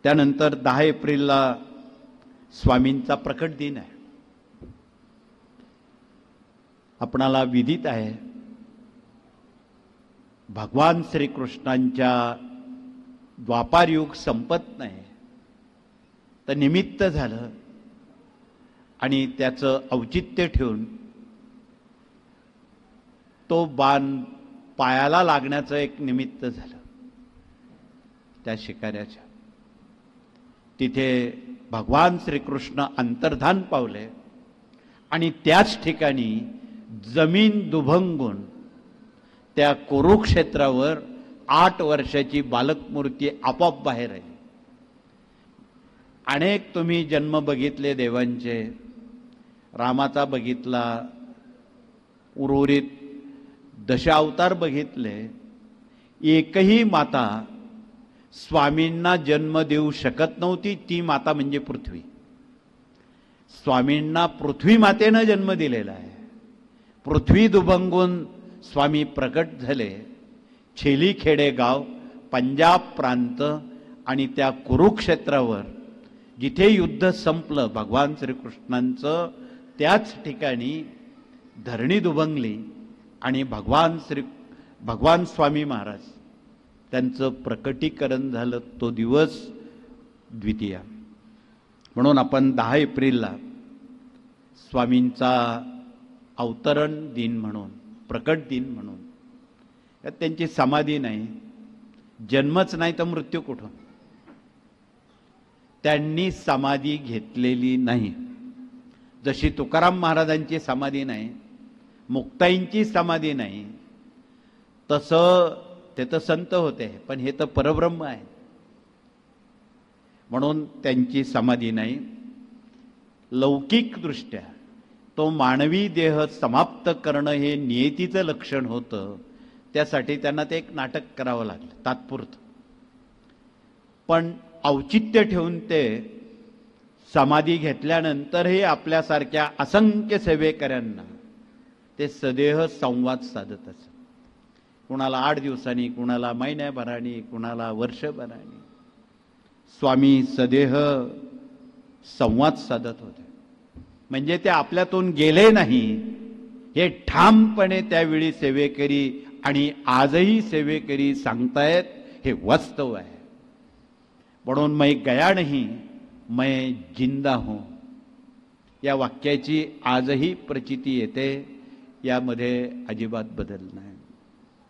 त्यानंतर 10 एप्रिलला स्वामींचा प्रकट दिन आहे. आपणाला विदित आहे भगवान श्रीकृष्णांच्या द्वापार युग संपत नाही तर निमित्त झालं आणि त्याचं औचित्य ठेवून तो बाण पायाला लागण्याचं एक निमित्त झालं. त्या शिकाऱ्याच्या तिथे भगवान श्रीकृष्ण अंतर्धान पावले आणि त्याच ठिकाणी जमीन दुभंगून त्या कुरुक्षेत्रावर 8 वर्षाची बालकमूर्ती आपोआप बाहेर आली. अनेक तुम्ही जन्म बघितले देवांचे, रामाचा बघितला, उर्वरित दशावतार बघितले, एकही माता स्वामींना जन्म देऊ शकत नव्हती. ती माता म्हणजे पृथ्वी. स्वामींना पृथ्वी मातेनं जन्म दिलेला आहे. पृथ्वी दुभंगून स्वामी प्रकट झाले. छेलीखेडे गाव, पंजाब प्रांत आणि त्या कुरुक्षेत्रावर जिथे युद्ध संपलं भगवान श्रीकृष्णांचं, त्याच ठिकाणी धरणी दुभंगली आणि भगवान स्वामी महाराज त्यांचं प्रकटीकरण झालं. तो दिवस द्वितीया. म्हणून आपण 10 एप्रिलला स्वामींचा अवतरण दिन म्हणून, प्रकट दिन म्हणून, यात त्यांची समाधी नाही, जन्मच नाही तर मृत्यू कुठून. त्यांनी समाधी घेतलेली नाही. जशी तुकाराम महाराजांची समाधी नाही, मुक्ताईंची समाधी नाही, तसं ते तर संत होते पण हे तर परब्रह्म आहे. म्हणून त्यांची समाधी नाही. लौकिक दृष्ट्या तो मानवी देह समाप्त करणं हे नियतीचं लक्षण होतं. त्यासाठी त्यांना ते एक नाटक करावं लागलं तात्पुरतं. पण औचित्य ठेवून ते समाधी घेतल्यानंतरही आपल्यासारख्या असंख्य सेवेकऱ्यांना ते सदेह संवाद साधत असत. कुणाला 8 दिवसांनी, कुणाला महिन्याभराने, कुणाला वर्षभराने स्वामी सदेह संवाद साधत होते. म्हणजे ते आपल्यातून गेले नाही हे ठामपणे त्यावेळी सेवेकरी आणि आजही सेवेकरी सांगतायत. हे वास्तव आहे. म्हणून मैं गया नहीं, मैं जिंदा हूं या वाक्याची आजही प्रचिती येते. यामध्ये अजिबात बदल नाही.